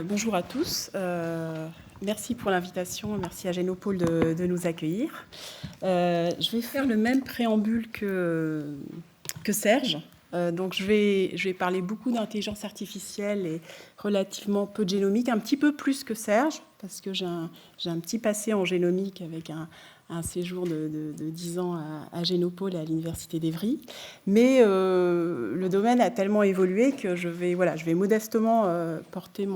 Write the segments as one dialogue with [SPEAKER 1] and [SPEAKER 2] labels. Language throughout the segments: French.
[SPEAKER 1] Bonjour à tous. Merci pour l'invitation. Merci à Génopole de nous accueillir. Je vais faire le même préambule que Serge. Donc je vais parler beaucoup d'intelligence artificielle et relativement peu de génomique, un petit peu plus que Serge, parce que j'ai un petit passé en génomique avec un séjour de 10 ans à Génopole et à l'Université d'Évry. Mais le domaine a tellement évolué que je vais modestement porter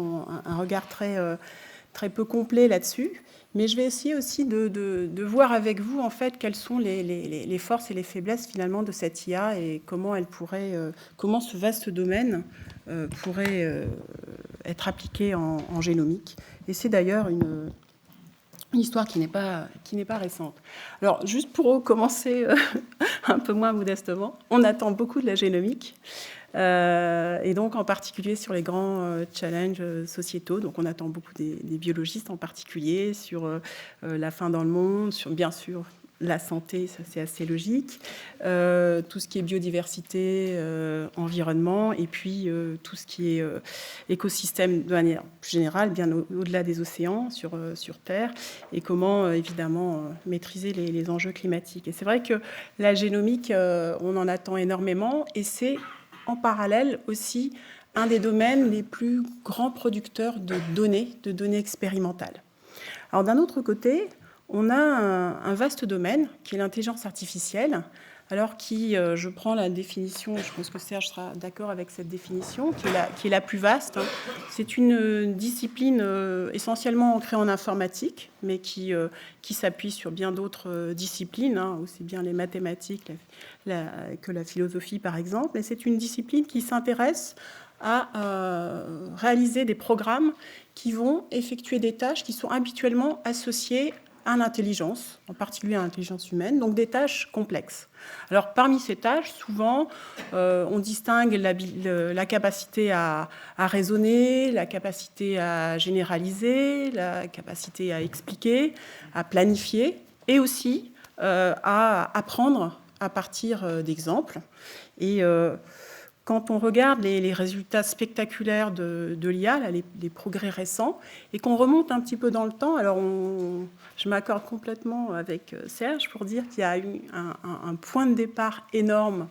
[SPEAKER 1] un regard très peu complet là-dessus. Mais je vais essayer aussi de voir avec vous, en fait, quelles sont les forces et les faiblesses, finalement, de cette IA et comment comment ce vaste domaine pourrait être appliqué en génomique. Et c'est d'ailleurs une histoire qui n'est pas récente. Alors, juste pour commencer un peu moins modestement, on attend beaucoup de la génomique. Et donc en particulier sur les grands challenges sociétaux. Donc on attend beaucoup des biologistes en particulier sur la faim dans le monde, sur bien sûr la santé, ça c'est assez logique, tout ce qui est biodiversité, environnement, et puis tout ce qui est écosystème de manière plus générale, bien au-delà des océans, sur Terre, et comment évidemment maîtriser les enjeux climatiques. Et c'est vrai que la génomique, on en attend énormément, et c'est en parallèle aussi un des domaines les plus grands producteurs de données expérimentales. Alors d'un autre côté, on a un vaste domaine qui est l'intelligence artificielle, alors je prends la définition, je pense que Serge sera d'accord avec cette définition, qui est la plus vaste. C'est une discipline essentiellement ancrée en informatique, mais qui s'appuie sur bien d'autres disciplines, aussi bien les mathématiques que la philosophie, par exemple. Et c'est une discipline qui s'intéresse à réaliser des programmes qui vont effectuer des tâches qui sont habituellement associées à l'intelligence, en particulier à l'intelligence humaine, donc des tâches complexes. Alors parmi ces tâches, souvent, on distingue la capacité à raisonner, la capacité à généraliser, la capacité à expliquer, à planifier, et aussi à apprendre à partir d'exemples. Et quand on regarde les résultats spectaculaires de l'IA, les progrès récents, et qu'on remonte un petit peu dans le temps, alors je m'accorde complètement avec Serge pour dire qu'il y a eu un point de départ énorme,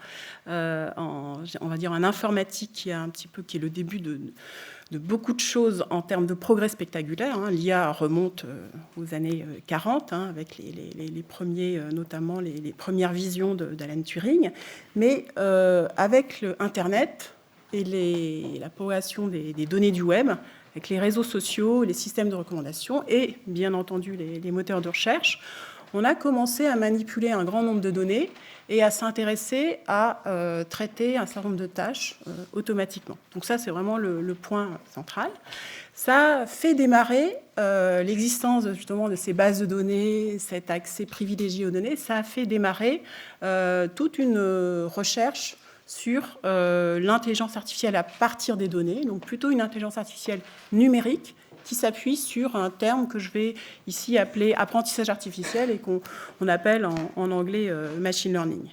[SPEAKER 1] on va dire en informatique, qui est le début de beaucoup de choses en termes de progrès spectaculaires. L'IA remonte aux années 40, avec les premiers, notamment les premières visions d'Alan Turing. Mais avec Internet et la progression des données du web, avec les réseaux sociaux, les systèmes de recommandation et, bien entendu, les moteurs de recherche, on a commencé à manipuler un grand nombre de données et à s'intéresser à traiter un certain nombre de tâches automatiquement. Donc ça, c'est vraiment le point central. Ça fait démarrer l'existence justement de ces bases de données, cet accès privilégié aux données, ça a fait démarrer toute une recherche sur l'intelligence artificielle à partir des données, donc plutôt une intelligence artificielle numérique qui s'appuie sur un terme que je vais ici appeler apprentissage artificiel et qu'on appelle en anglais machine learning.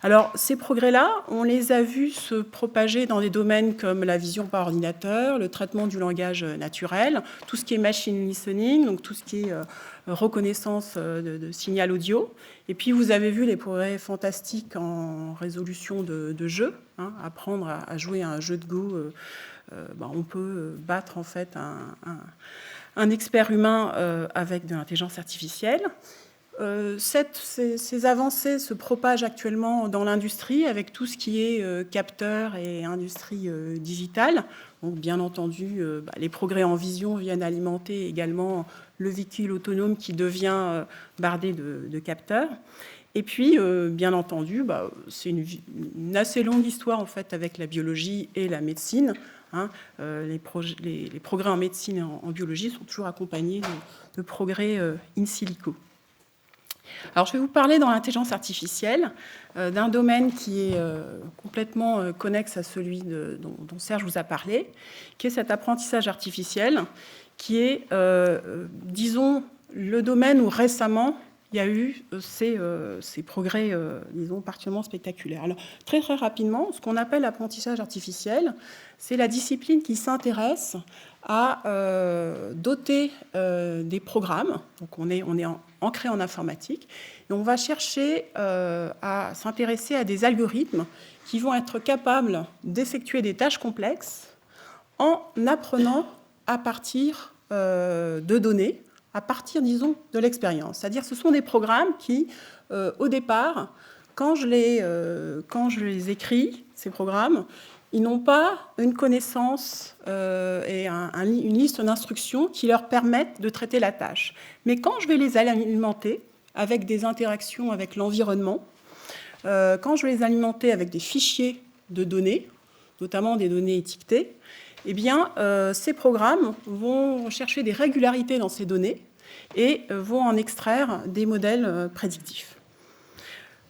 [SPEAKER 1] Alors, ces progrès-là, on les a vus se propager dans des domaines comme la vision par ordinateur, le traitement du langage naturel, tout ce qui est machine listening, donc tout ce qui est reconnaissance de signal audio. Et puis, vous avez vu les progrès fantastiques en résolution de jeux, apprendre à jouer à un jeu de Go. On peut battre en fait un expert humain avec de l'intelligence artificielle. Ces avancées se propagent actuellement dans l'industrie avec tout ce qui est capteur et industrie digitale. Donc, bien entendu, les progrès en vision viennent alimenter également le véhicule autonome qui devient bardé de capteurs. Et puis, bien entendu, c'est une assez longue histoire en fait avec la biologie et la médecine. Les progrès en médecine et en biologie sont toujours accompagnés de progrès in silico. Alors, je vais vous parler dans l'intelligence artificielle d'un domaine qui est complètement connexe à celui dont Serge vous a parlé, qui est cet apprentissage artificiel, qui est, disons, le domaine où récemment il y a eu ces progrès, disons, particulièrement spectaculaires. Alors, très rapidement, ce qu'on appelle l'apprentissage artificiel, c'est la discipline qui s'intéresse à doter des programmes. Donc, on est ancré en informatique, et on va chercher à s'intéresser à des algorithmes qui vont être capables d'effectuer des tâches complexes en apprenant à partir de données, à partir, disons, de l'expérience. C'est-à-dire que ce sont des programmes qui, au départ, quand je les écris, ces programmes, ils n'ont pas une connaissance et une liste d'instructions qui leur permettent de traiter la tâche. Mais quand je vais les alimenter avec des interactions avec l'environnement, quand je vais les alimenter avec des fichiers de données, notamment des données étiquetées, eh bien, ces programmes vont chercher des régularités dans ces données et vont en extraire des modèles prédictifs.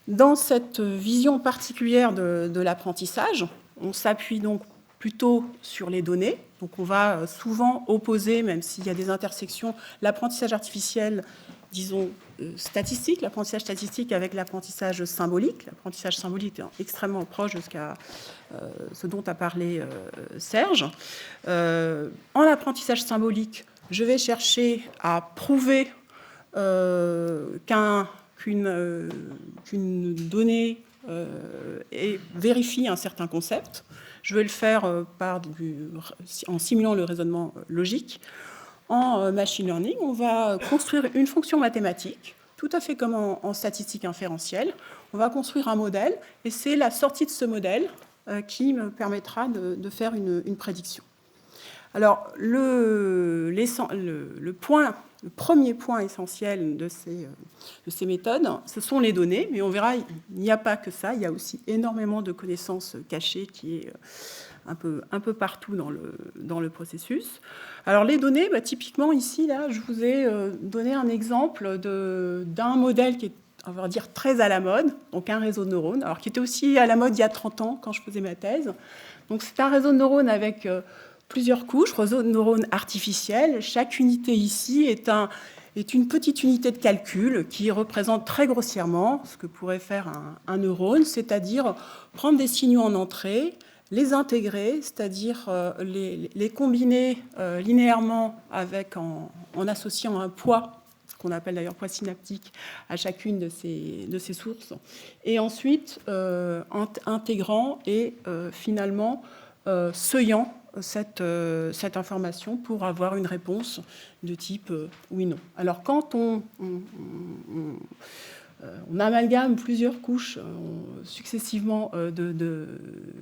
[SPEAKER 1] Dans cette vision particulière de l'apprentissage, on s'appuie donc plutôt sur les données. Donc on va souvent opposer, même s'il y a des intersections, l'apprentissage artificiel, disons, statistique, l'apprentissage statistique avec l'apprentissage symbolique. L'apprentissage symbolique est extrêmement proche de ce dont a parlé Serge. En apprentissage symbolique, je vais chercher à prouver qu'une donnée vérifie un certain concept. Je vais le faire en simulant le raisonnement logique. En machine learning, on va construire une fonction mathématique, tout à fait comme en statistique inférentielle. On va construire un modèle, et c'est la sortie de ce modèle qui me permettra de faire une prédiction. Alors, le premier point essentiel de ces méthodes, ce sont les données, mais on verra, il n'y a pas que ça, il y a aussi énormément de connaissances cachées qui est un peu partout dans le processus. Alors, les données, typiquement ici, là, je vous ai donné un exemple d'un modèle qui est, on va dire, très à la mode, donc un réseau de neurones, alors qui était aussi à la mode il y a 30 ans, quand je faisais ma thèse. Donc, c'est un réseau de neurones avec plusieurs couches, réseau de neurones artificiels. Chaque unité ici est une petite unité de calcul qui représente très grossièrement ce que pourrait faire un neurone, c'est-à-dire prendre des signaux en entrée, les intégrer, c'est-à-dire les combiner linéairement en associant un poids, qu'on appelle d'ailleurs poids synaptique, à chacune de ces sources, et ensuite intégrant et finalement seuillant cette information pour avoir une réponse de type oui, non. Alors, quand on amalgame plusieurs couches successivement de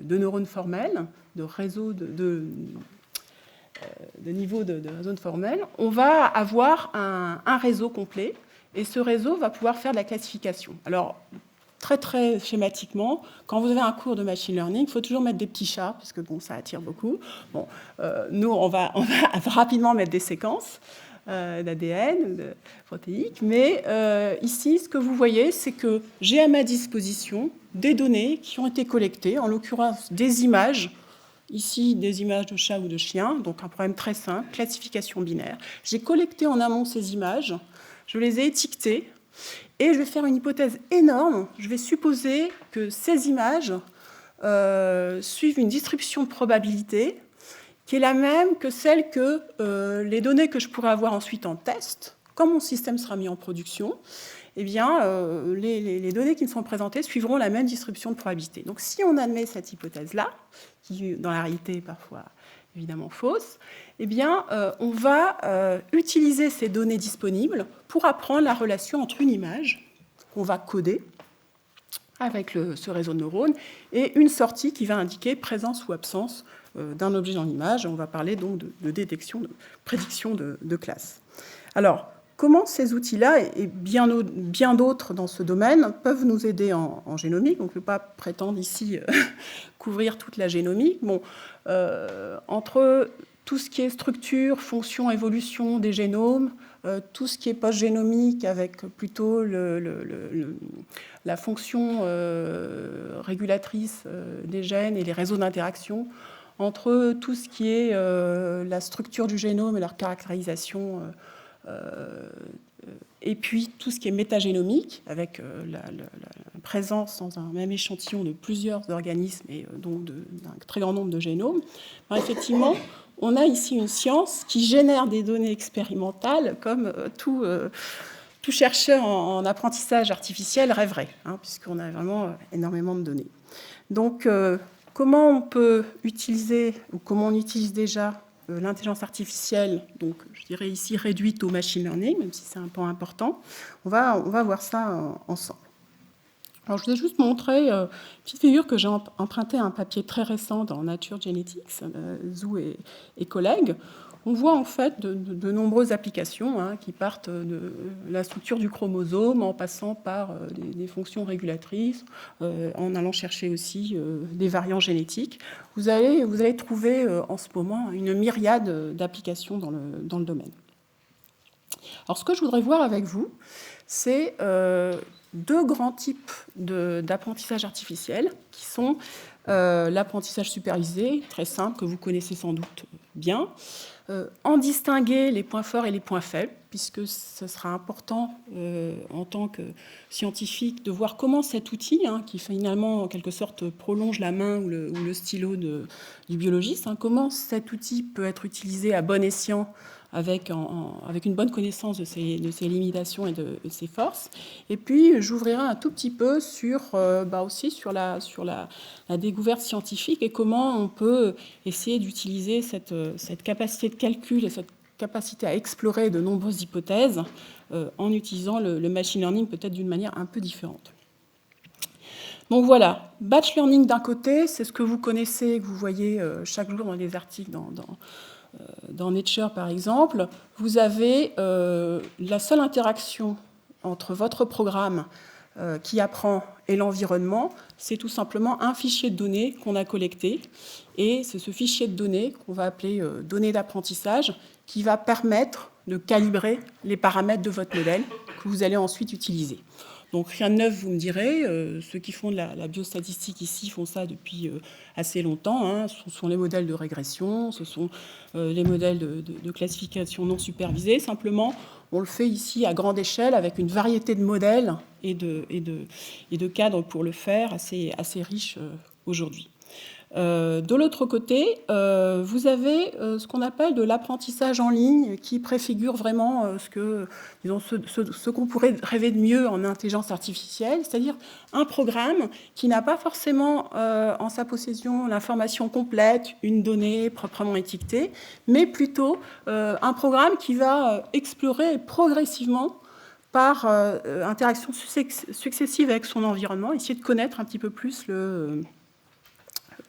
[SPEAKER 1] neurones formels, de réseaux de niveaux de réseaux formels, on va avoir un réseau complet, et ce réseau va pouvoir faire de la classification. Alors, très schématiquement, quand vous avez un cours de machine learning, il faut toujours mettre des petits chats, parce que bon, ça attire beaucoup. Bon, nous, on va rapidement mettre des séquences d'ADN, de protéiques, mais ici, ce que vous voyez, c'est que j'ai à ma disposition des données qui ont été collectées, en l'occurrence des images, ici des images de chats ou de chiens, donc un problème très simple, classification binaire. J'ai collecté en amont ces images, je les ai étiquetées, et je vais faire une hypothèse énorme. Je vais supposer que ces images suivent une distribution de probabilité qui est la même que celle que les données que je pourrais avoir ensuite en test. Quand mon système sera mis en production, eh bien, les données qui me sont présentées suivront la même distribution de probabilité. Donc, si on admet cette hypothèse-là, qui dans la réalité est parfois évidemment fausse, eh bien, on va utiliser ces données disponibles pour apprendre la relation entre une image qu'on va coder avec ce réseau de neurones et une sortie qui va indiquer présence ou absence d'un objet dans l'image. On va parler donc de détection, de prédiction de classe. Alors, comment ces outils-là et bien d'autres dans ce domaine peuvent nous aider en génomique? Donc, je ne vais pas prétendre ici couvrir toute la génomique. Bon, entre tout ce qui est structure, fonction, évolution des génomes, tout ce qui est post-génomique avec plutôt la fonction régulatrice des gènes et les réseaux d'interaction, entre tout ce qui est la structure du génome et leur caractérisation et puis tout ce qui est métagénomique, avec la présence dans un même échantillon de plusieurs organismes et donc d'un très grand nombre de génomes, effectivement, on a ici une science qui génère des données expérimentales comme tout chercheur en apprentissage artificiel rêverait, puisqu'on a vraiment énormément de données. Donc, comment on peut utiliser, ou comment on utilise déjà l'intelligence artificielle, donc je dirais ici réduite au machine learning, même si c'est un point important, on va voir ça ensemble. Alors, je vais juste montrer une petite figure que j'ai empruntée à un papier très récent dans Nature Genetics, Zhu et collègues. On voit en fait de nombreuses applications qui partent de la structure du chromosome en passant par des fonctions régulatrices, en allant chercher aussi des variants génétiques. Vous allez trouver en ce moment une myriade d'applications dans le domaine. Alors ce que je voudrais voir avec vous, c'est deux grands types d'apprentissage artificiel qui sont l'apprentissage supervisé, très simple, que vous connaissez sans doute bien, en distinguer les points forts et les points faibles, puisque ce sera important en tant que scientifique de voir comment cet outil, qui finalement en quelque sorte prolonge la main ou le stylo du biologiste, comment cet outil peut être utilisé à bon escient avec une bonne connaissance de ses limitations et de ses forces. Et puis, j'ouvrirai un tout petit peu aussi sur la découverte scientifique et comment on peut essayer d'utiliser cette capacité de calcul et cette capacité à explorer de nombreuses hypothèses en utilisant le machine learning peut-être d'une manière un peu différente. Donc voilà, batch learning d'un côté, c'est ce que vous connaissez, que vous voyez chaque jour dans les articles dans Nature, par exemple. Vous avez la seule interaction entre votre programme qui apprend et l'environnement, c'est tout simplement un fichier de données qu'on a collecté. Et c'est ce fichier de données qu'on va appeler données d'apprentissage qui va permettre de calibrer les paramètres de votre modèle que vous allez ensuite utiliser. Donc rien de neuf, vous me direz, ceux qui font de la biostatistique ici font ça depuis assez longtemps. Ce sont les modèles de régression, ce sont les modèles de classification non supervisée. Simplement, on le fait ici à grande échelle avec une variété de modèles et de cadres pour le faire assez riche aujourd'hui. De l'autre côté, vous avez ce qu'on appelle de l'apprentissage en ligne qui préfigure vraiment ce qu'on pourrait rêver de mieux en intelligence artificielle, c'est-à-dire un programme qui n'a pas forcément en sa possession l'information complète, une donnée proprement étiquetée, mais plutôt un programme qui va explorer progressivement par interaction successive avec son environnement, essayer de connaître un petit peu plus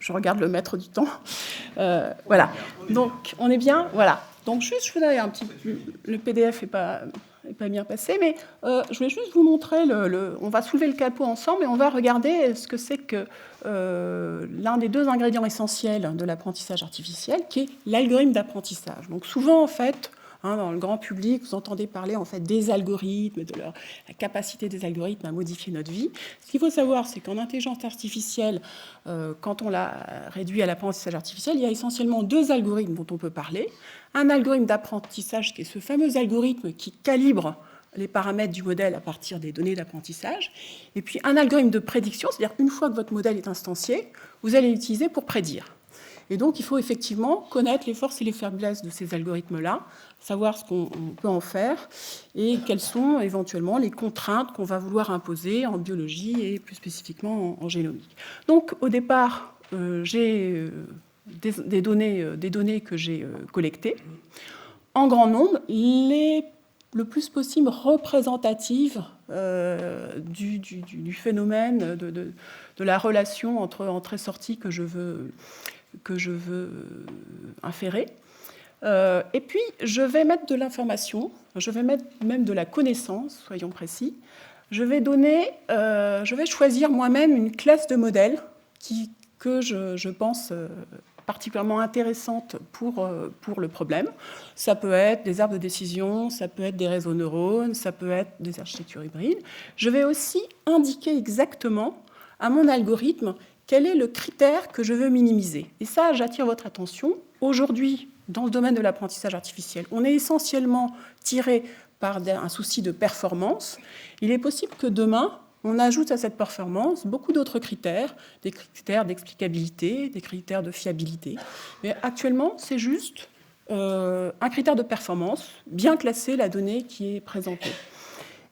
[SPEAKER 1] Je regarde le maître du temps. Voilà. Donc, on est bien. Voilà. Donc, juste, je voudrais le PDF n'est pas bien passé, mais je voulais juste vous montrer on va soulever le capot ensemble et on va regarder ce que c'est que l'un des deux ingrédients essentiels de l'apprentissage artificiel, qui est l'algorithme d'apprentissage. Donc, souvent, en fait, dans le grand public, vous entendez parler en fait des algorithmes, de la capacité des algorithmes à modifier notre vie. Ce qu'il faut savoir, c'est qu'en intelligence artificielle, quand on l'a réduit à l'apprentissage artificiel, il y a essentiellement deux algorithmes dont on peut parler. Un algorithme d'apprentissage qui est ce fameux algorithme qui calibre les paramètres du modèle à partir des données d'apprentissage. Et puis un algorithme de prédiction, c'est-à-dire une fois que votre modèle est instancié, vous allez l'utiliser pour prédire. Et donc, il faut effectivement connaître les forces et les faiblesses de ces algorithmes-là, savoir ce qu'on peut en faire et quelles sont éventuellement les contraintes qu'on va vouloir imposer en biologie et plus spécifiquement en génomique. Donc, au départ, j'ai des données que j'ai collectées en grand nombre, le plus possible représentatives du phénomène de la relation entre entrée et sortie que je veux inférer. Et puis, je vais mettre de l'information, je vais mettre même de la connaissance, soyons précis. Je vais choisir moi-même une classe de modèles que je pense particulièrement intéressante pour le problème. Ça peut être des arbres de décision, ça peut être des réseaux neurones, ça peut être des architectures hybrides. Je vais aussi indiquer exactement à mon algorithme quel est le critère que je veux minimiser. Et ça, j'attire votre attention. Aujourd'hui, dans le domaine de l'apprentissage artificiel, on est essentiellement tiré par un souci de performance, il est possible que demain, on ajoute à cette performance beaucoup d'autres critères, des critères d'explicabilité, des critères de fiabilité. Mais actuellement, c'est juste un critère de performance, bien classer la donnée qui est présentée.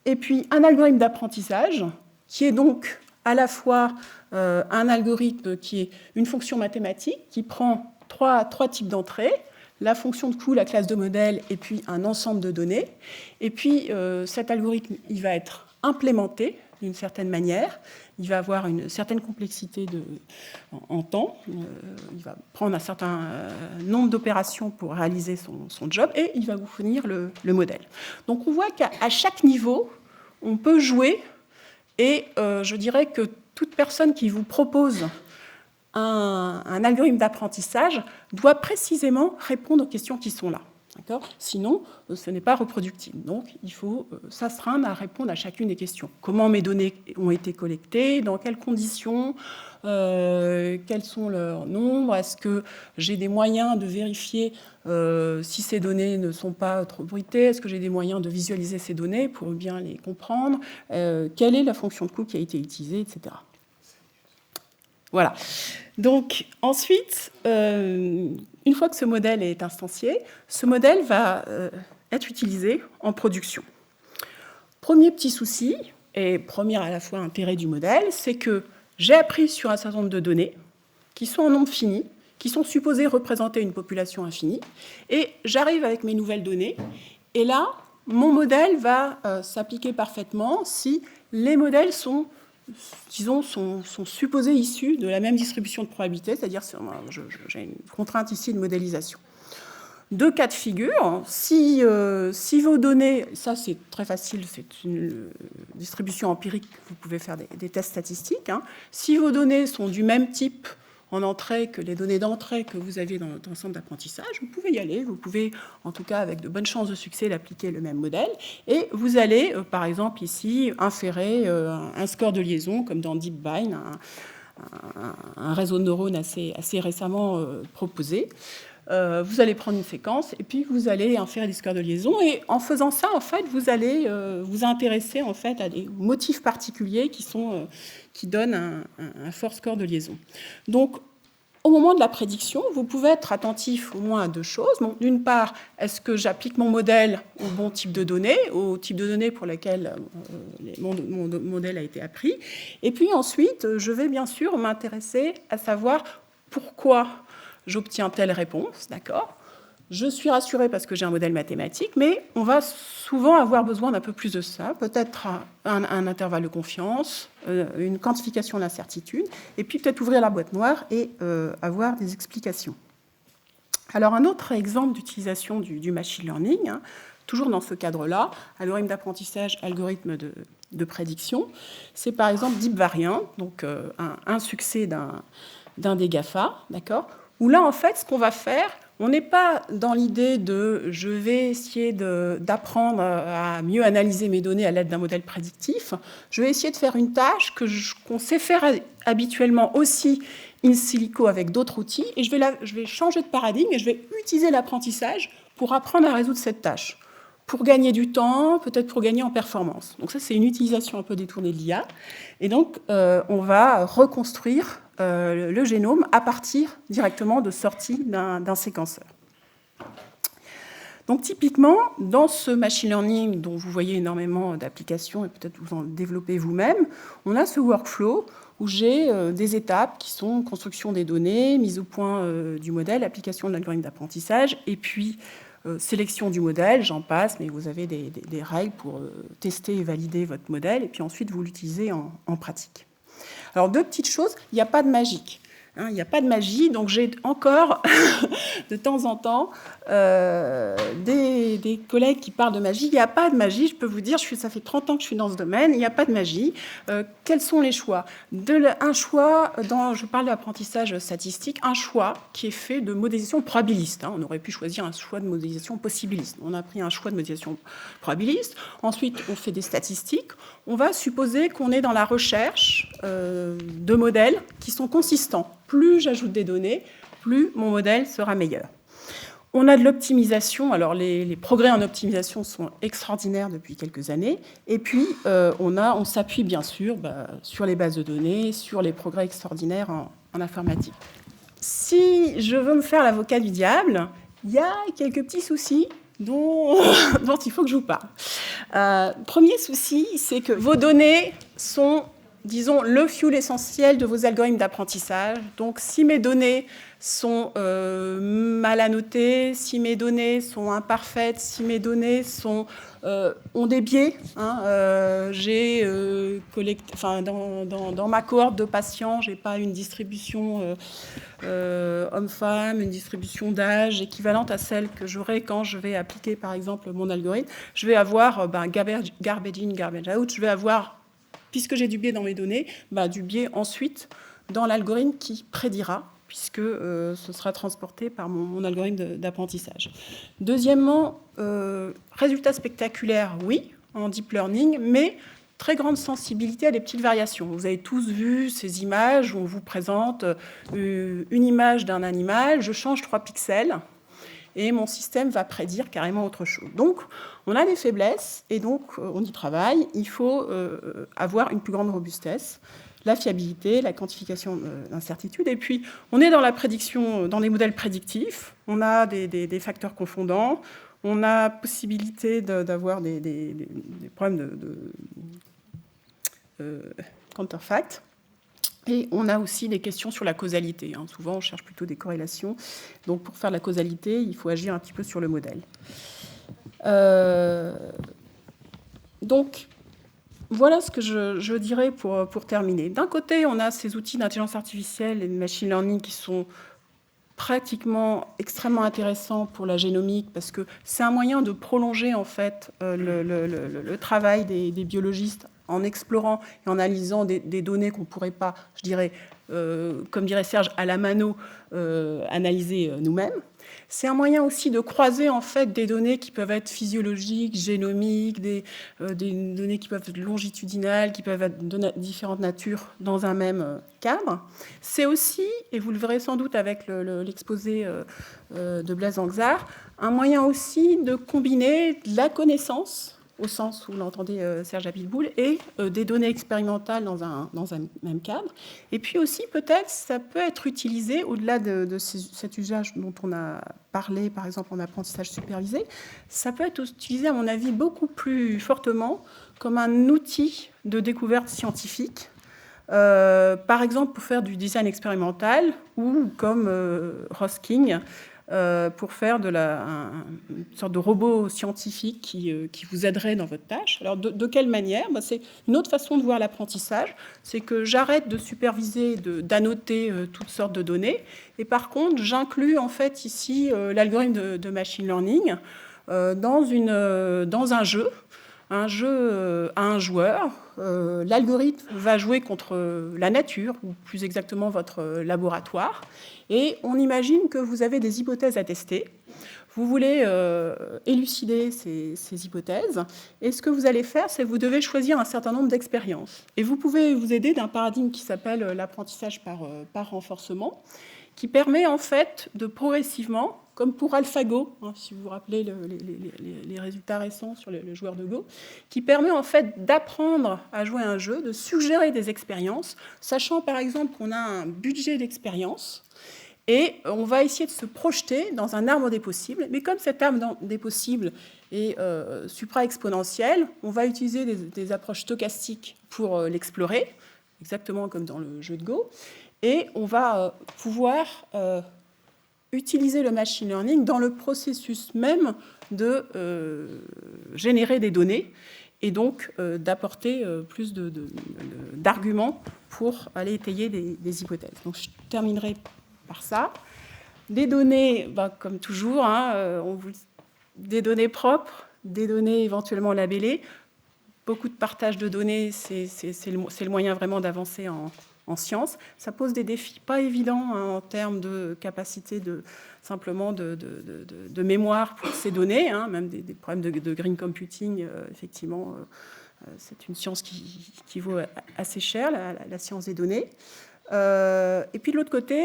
[SPEAKER 1] Et puis, un algorithme d'apprentissage, qui est donc à la fois un algorithme qui est une fonction mathématique, qui prend trois types d'entrées, la fonction de coût, la classe de modèle, et puis un ensemble de données. Et puis, cet algorithme, il va être implémenté d'une certaine manière. Il va avoir une certaine complexité en temps. Il va prendre un certain nombre d'opérations pour réaliser son job, et il va vous fournir le modèle. Donc, on voit qu'à chaque niveau, on peut jouer, et je dirais que toute personne qui vous propose un algorithme d'apprentissage doit précisément répondre aux questions qui sont là. Sinon, ce n'est pas reproductible. Donc, il faut s'astreindre à répondre à chacune des questions. Comment mes données ont été collectées? Dans quelles conditions? Quels sont leurs nombres? Est-ce que j'ai des moyens de vérifier si ces données ne sont pas trop bruitées? Est-ce que j'ai des moyens de visualiser ces données pour bien les comprendre? Quelle est la fonction de coût qui a été utilisée, etc. Voilà. Donc, ensuite, une fois que ce modèle est instancié, ce modèle va être utilisé en production. Premier petit souci, et premier à la fois intérêt du modèle, c'est que j'ai appris sur un certain nombre de données qui sont en nombre fini, qui sont supposées représenter une population infinie, et j'arrive avec mes nouvelles données, et là, mon modèle va s'appliquer parfaitement si les modèles sont supposés issus de la même distribution de probabilité, c'est-à-dire j'ai une contrainte ici de modélisation. Deux cas de figure, si vos données, ça c'est très facile, c'est une distribution empirique, vous pouvez faire des tests statistiques, si vos données sont du même type en entrée que les données d'entrée que vous avez dans l'ensemble d'apprentissage, vous pouvez y aller, vous pouvez, en tout cas avec de bonnes chances de succès, l'appliquer le même modèle, et vous allez, par exemple ici, inférer un score de liaison, comme dans DeepBind, un réseau de neurones assez récemment proposé. Vous allez prendre une séquence, et puis vous allez inférer des scores de liaison, et en faisant ça, en fait, vous allez vous intéresser en fait, à des motifs particuliers qui donnent un fort score de liaison. Donc, au moment de la prédiction, vous pouvez être attentif au moins à deux choses. Donc, d'une part, est-ce que j'applique mon modèle au bon type de données, au type de données pour lesquelles mon modèle a été appris. Et puis ensuite, je vais bien sûr m'intéresser à savoir pourquoi j'obtiens telle réponse, d'accord ? Je suis rassurée parce que j'ai un modèle mathématique, mais on va souvent avoir besoin d'un peu plus de ça, peut-être un intervalle de confiance, une quantification de l'incertitude, et puis peut-être ouvrir la boîte noire et avoir des explications. Alors, un autre exemple d'utilisation du machine learning, toujours dans ce cadre-là, algorithme d'apprentissage, algorithme de prédiction, c'est par exemple DeepVariant, donc un succès d'un des GAFA, d'accord ? Où là, en fait, ce qu'on va faire, on n'est pas dans l'idée de « je vais essayer d'apprendre à mieux analyser mes données à l'aide d'un modèle prédictif », je vais essayer de faire une tâche qu'on sait faire habituellement aussi in silico avec d'autres outils, et je vais changer de paradigme et je vais utiliser l'apprentissage pour apprendre à résoudre cette tâche, pour gagner du temps, peut-être pour gagner en performance. Donc ça, c'est une utilisation un peu détournée de l'IA. Et donc, on va reconstruire le génome à partir directement de sorties d'un séquenceur. Donc typiquement, dans ce machine learning dont vous voyez énormément d'applications et peut-être vous en développez vous-même, on a ce workflow où j'ai des étapes qui sont construction des données, mise au point du modèle, application de l'algorithme d'apprentissage, et puis sélection du modèle, j'en passe, mais vous avez des règles pour tester et valider votre modèle, et puis ensuite vous l'utilisez en pratique. Alors, deux petites choses, il n'y a pas de magique. Il n'y a pas de magie, donc j'ai encore de temps en temps des collègues qui parlent de magie. Il n'y a pas de magie, je peux vous dire, ça fait 30 ans que je suis dans ce domaine, il n'y a pas de magie. Quels sont les choix ? Un choix, je parle d'apprentissage statistique, un choix qui est fait de modélisation probabiliste. On aurait pu choisir un choix de modélisation possibiliste. On a pris un choix de modélisation probabiliste. Ensuite, on fait des statistiques. On va supposer qu'on est dans la recherche de modèles qui sont consistants. Plus j'ajoute des données, plus mon modèle sera meilleur. On a de l'optimisation. Alors, les progrès en optimisation sont extraordinaires depuis quelques années. Et puis, on s'appuie bien sûr sur les bases de données, sur les progrès extraordinaires en informatique. Si je veux me faire l'avocat du diable, il y a quelques petits soucis dont il faut que je vous parle. Premier souci, c'est que vos données sont, disons, le fuel essentiel de vos algorithmes d'apprentissage. Donc, si mes données sont mal annotées, si mes données sont imparfaites, si mes données ont des biais, j'ai dans ma cohorte de patients, je n'ai pas une distribution homme-femme, une distribution d'âge équivalente à celle que j'aurai quand je vais appliquer, par exemple, mon algorithme. Je vais avoir garbage in, garbage out. Je vais avoir, puisque j'ai du biais dans mes données, du biais ensuite dans l'algorithme qui prédira, puisque ce sera transporté par mon algorithme d'apprentissage. Deuxièmement, résultats spectaculaires, oui, en deep learning, mais très grande sensibilité à des petites variations. Vous avez tous vu ces images où on vous présente une image d'un animal, je change 3 pixels, et mon système va prédire carrément autre chose. Donc, on a des faiblesses, et donc on y travaille. Il faut avoir une plus grande robustesse, la fiabilité, la quantification d'incertitude. Et puis, on est dans la prédiction, dans des modèles prédictifs. On a des facteurs confondants. On a possibilité d'avoir des problèmes de counterfact. Et on a aussi des questions sur la causalité. Souvent, on cherche plutôt des corrélations. Donc, pour faire la causalité, il faut agir un petit peu sur le modèle. Donc, voilà ce que je dirais pour terminer. D'un côté, on a ces outils d'intelligence artificielle et de machine learning qui sont pratiquement extrêmement intéressants pour la génomique parce que c'est un moyen de prolonger en fait le travail des biologistes en explorant et en analysant des données qu'on ne pourrait pas, je dirais, comme dirait Serge, à la mano, analyser nous-mêmes. C'est un moyen aussi de croiser en fait des données qui peuvent être physiologiques, génomiques, des données qui peuvent être longitudinales, qui peuvent être de différentes natures dans un même cadre. C'est aussi, et vous le verrez sans doute avec l'exposé de Blaise Anxar, un moyen aussi de combiner la connaissance, au sens où l'entendait Serge Abitboul, et des données expérimentales dans un même cadre. Et puis aussi, peut-être, ça peut être utilisé, au-delà de cet usage dont on a parlé, par exemple, en apprentissage supervisé, ça peut être utilisé, à mon avis, beaucoup plus fortement comme un outil de découverte scientifique, par exemple, pour faire du design expérimental, ou comme Ross King, pour faire une sorte de robot scientifique qui vous aiderait dans votre tâche. Alors, de quelle manière ? C'est une autre façon de voir l'apprentissage, c'est que j'arrête de superviser, d'annoter toutes sortes de données, et par contre, j'inclus en fait ici l'algorithme de machine learning dans un jeu à un joueur. L'algorithme va jouer contre la nature, ou plus exactement votre laboratoire, et on imagine que vous avez des hypothèses à tester. Vous voulez élucider ces hypothèses, et ce que vous allez faire, c'est que vous devez choisir un certain nombre d'expériences. Et vous pouvez vous aider d'un paradigme qui s'appelle l'apprentissage par renforcement, qui permet en fait de progressivement, comme pour AlphaGo, si vous vous rappelez les résultats récents sur le joueur de Go, qui permet en fait d'apprendre à jouer à un jeu, de suggérer des expériences, sachant par exemple qu'on a un budget d'expérience, et on va essayer de se projeter dans un arbre des possibles. Mais comme cet arbre des possibles est supra-exponentiel, on va utiliser des approches stochastiques pour l'explorer, exactement comme dans le jeu de Go, et on va pouvoir utiliser le machine learning dans le processus même de générer des données et donc d'apporter plus d'arguments pour aller étayer des hypothèses. Donc je terminerai par ça. Des données, comme toujours, des données propres, des données éventuellement labellées. Beaucoup de partage de données, c'est le moyen vraiment d'avancer en sciences. Ça pose des défis pas évidents en termes de capacité simplement de mémoire pour ces données, même des problèmes de green computing, effectivement, c'est une science qui vaut assez cher, la science des données. Et puis de l'autre côté,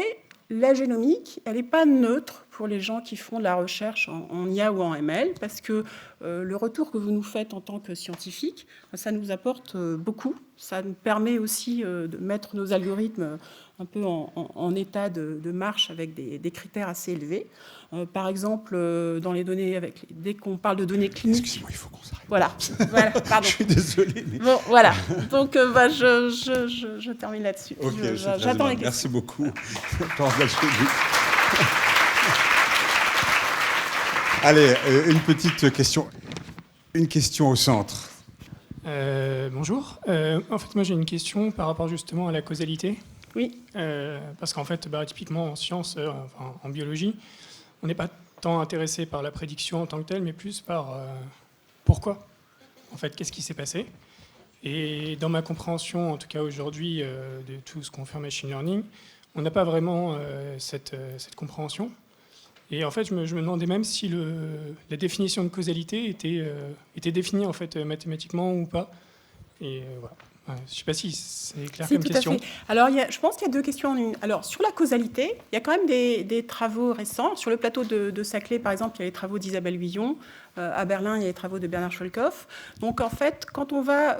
[SPEAKER 1] la génomique, elle n'est pas neutre pour les gens qui font de la recherche en IA ou en ML, parce que le retour que vous nous faites en tant que scientifique, ça nous apporte beaucoup. Ça nous permet aussi de mettre nos algorithmes un peu en état de marche avec des critères assez élevés. Par exemple, dans les données, dès qu'on parle de données cliniques...
[SPEAKER 2] Excusez-moi, il faut qu'on s'arrête.
[SPEAKER 1] Voilà, pardon.
[SPEAKER 2] Je suis désolé. Mais...
[SPEAKER 1] Bon, voilà. Donc, je termine là-dessus.
[SPEAKER 2] Ok,
[SPEAKER 1] j'attends les questions.
[SPEAKER 2] Merci beaucoup. Allez, une petite question. Une question au centre.
[SPEAKER 3] Bonjour. En fait, moi, j'ai une question par rapport justement à la causalité.
[SPEAKER 1] Oui.
[SPEAKER 3] Parce qu'en fait, typiquement en sciences, en biologie, on n'est pas tant intéressé par la prédiction en tant que telle, mais plus par pourquoi. En fait, qu'est-ce qui s'est passé? Et dans ma compréhension, en tout cas aujourd'hui, de tout ce qu'on fait en machine learning, on n'a pas vraiment cette compréhension. Et en fait, je me demandais même si la définition de causalité était définie en fait mathématiquement ou pas. Et voilà. Je ne sais pas si c'est clair comme question.
[SPEAKER 1] Alors, je pense qu'il y a deux questions en une. Alors, sur la causalité, il y a quand même des travaux récents. Sur le plateau de Saclay, par exemple, il y a les travaux d'Isabelle Huillon. À Berlin, il y a les travaux de Bernard Scholkopf. Donc, en fait, quand on va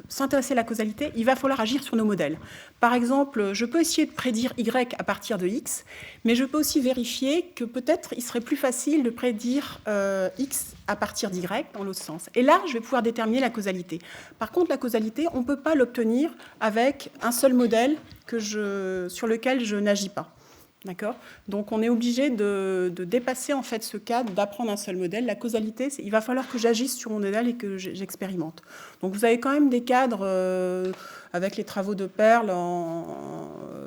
[SPEAKER 1] s'intéresser à la causalité, il va falloir agir sur nos modèles. Par exemple, je peux essayer de prédire Y à partir de X, mais je peux aussi vérifier que peut-être il serait plus facile de prédire X à partir d'Y dans l'autre sens. Et là, je vais pouvoir déterminer la causalité. Par contre, la causalité, on ne peut pas l'obtenir avec un seul modèle sur lequel je n'agis pas. D'accord ? Donc, on est obligé de dépasser en fait ce cadre, d'apprendre un seul modèle. La causalité, il va falloir que j'agisse sur mon modèle et que j'expérimente. Donc, vous avez quand même des cadres avec les travaux de Perl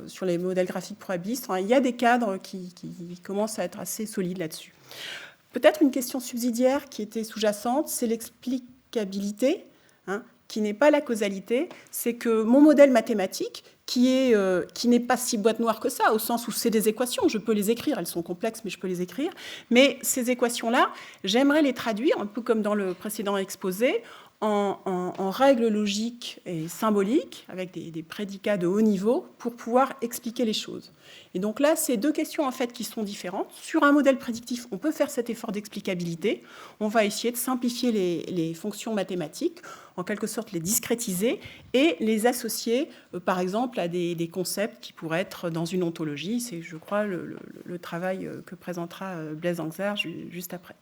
[SPEAKER 1] sur les modèles graphiques probabilistes. Enfin, il y a des cadres qui commencent à être assez solides là-dessus. Peut-être une question subsidiaire qui était sous-jacente, c'est l'explicabilité, qui n'est pas la causalité. C'est que mon modèle mathématique, qui n'est pas si boîte noire que ça, au sens où c'est des équations, je peux les écrire, elles sont complexes, mais je peux les écrire. Mais ces équations-là, j'aimerais les traduire, un peu comme dans le précédent exposé, en règles logiques et symboliques, avec des prédicats de haut niveau, pour pouvoir expliquer les choses. Et donc là, c'est deux questions en fait qui sont différentes. Sur un modèle prédictif, on peut faire cet effort d'explicabilité. On va essayer de simplifier les fonctions mathématiques, en quelque sorte les discrétiser et les associer, par exemple, à des concepts qui pourraient être dans une ontologie. C'est, je crois, le travail que présentera Blaise Anxer juste après.